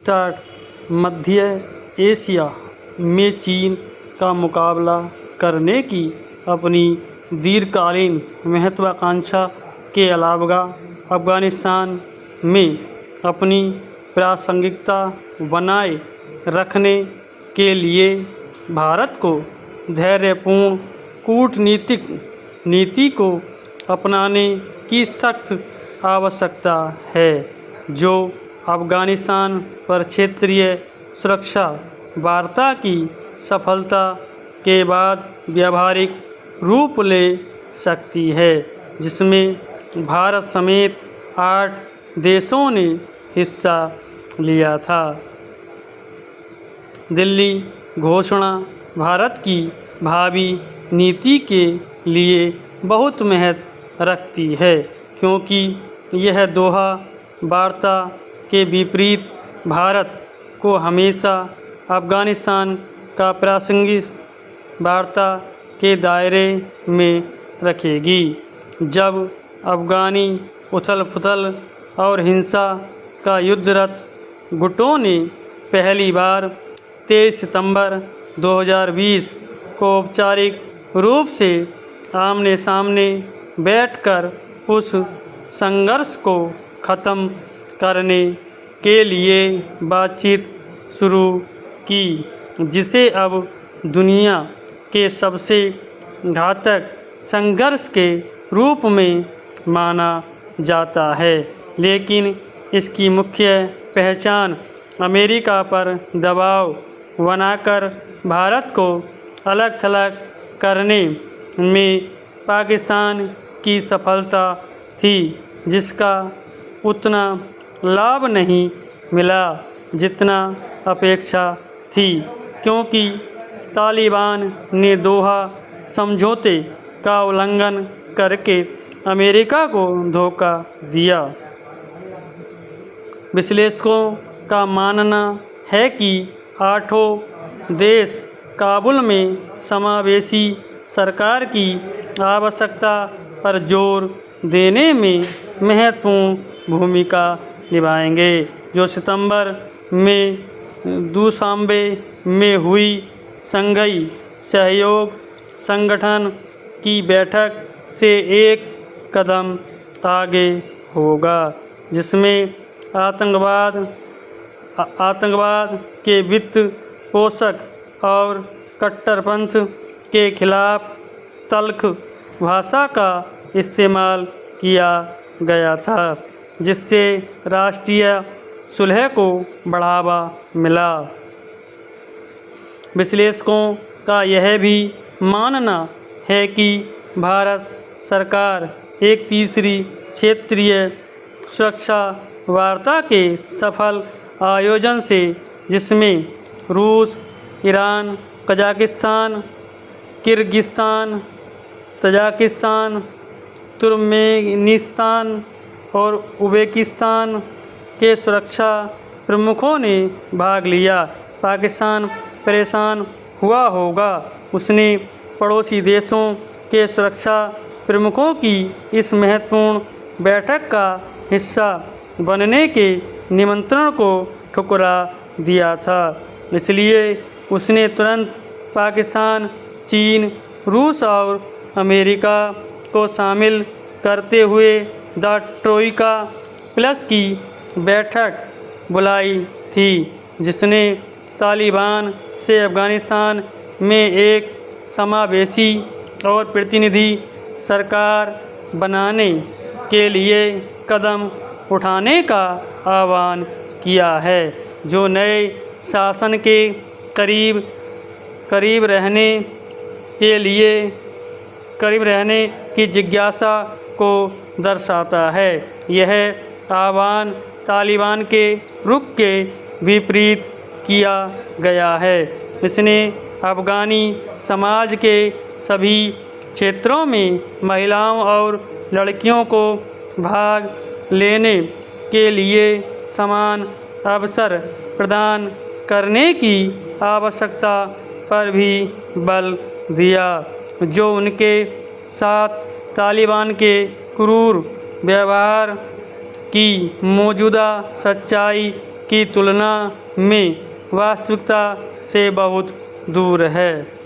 मध्य Asia में चीन का मुकाबला करने की अपनी दीर्घकालीन महत्वाकांक्षा के अलावा अफ़गानिस्तान में अपनी प्रासंगिकता बनाए रखने के लिए भारत को धैर्यपूर्ण कूटनीतिक नीति को अपनाने की सख्त आवश्यकता है, जो अफ़गानिस्तान पर क्षेत्रीय सुरक्षा वार्ता की सफलता के बाद व्यावहारिक रूप ले सकती है, जिसमें भारत समेत 8 देशों ने हिस्सा लिया था। दिल्ली घोषणा भारत की भावी नीति के लिए बहुत महत्व रखती है, क्योंकि यह दोहा वार्ता के विपरीत भारत को हमेशा अफ़गानिस्तान का प्रासंगिक वार्ता के दायरे में रखेगी। जब अफ़गानी उथल-पुथल और हिंसा का युद्धरत गुटों ने पहली बार 23 सितंबर 2020 को औपचारिक रूप से आमने सामने बैठकर उस संघर्ष को ख़त्म करने के लिए बातचीत शुरू की, जिसे अब दुनिया के सबसे घातक संघर्ष के रूप में माना जाता है, लेकिन इसकी मुख्य पहचान अमेरिका पर दबाव बनाकर भारत को अलग-थलग करने में पाकिस्तान की सफलता थी, जिसका उतना लाभ नहीं मिला जितना अपेक्षा थी, क्योंकि तालिबान ने दोहा समझौते का उल्लंघन करके अमेरिका को धोखा दिया। विश्लेषकों का मानना है कि 8 देश काबुल में समावेशी सरकार की आवश्यकता पर जोर देने में महत्वपूर्ण भूमिका निभाएंगे, जो सितंबर में दुशांबे में हुई शंघाई सहयोग संगठन की बैठक से एक कदम आगे होगा, जिसमें आतंकवाद के वित्त पोषक और कट्टरपंथ के खिलाफ तल्ख भाषा का इस्तेमाल किया गया था, जिससे राष्ट्रीय सुलह को बढ़ावा मिला। विश्लेषकों का यह भी मानना है कि भारत सरकार एक तीसरी क्षेत्रीय सुरक्षा वार्ता के सफल आयोजन से, जिसमें रूस, Iran, Kazakhstan, Kyrgyzstan, Tajikistan, Turkmenistan और उज़्बेकिस्तान के सुरक्षा प्रमुखों ने भाग लिया, पाकिस्तान परेशान हुआ होगा। उसने पड़ोसी देशों के सुरक्षा प्रमुखों की इस महत्वपूर्ण बैठक का हिस्सा बनने के निमंत्रण को ठुकरा दिया था, इसलिए उसने तुरंत पाकिस्तान, चीन, रूस और अमेरिका को शामिल करते हुए द ट्रोइका प्लस की बैठक बुलाई थी, जिसने तालिबान से अफ़गानिस्तान में एक समावेशी और प्रतिनिधि सरकार बनाने के लिए कदम उठाने का आह्वान किया है, जो नए शासन के करीब रहने की जिज्ञासा को दर्शाता है। यह आह्वान तालिबान के रुख के विपरीत किया गया है। इसने अफ़गानी समाज के सभी क्षेत्रों में महिलाओं और लड़कियों को भाग लेने के लिए समान अवसर प्रदान करने की आवश्यकता पर भी बल दिया, जो उनके साथ तालिबान के क्रूर व्यवहार की मौजूदा सच्चाई की तुलना में वास्तविकता से बहुत दूर है।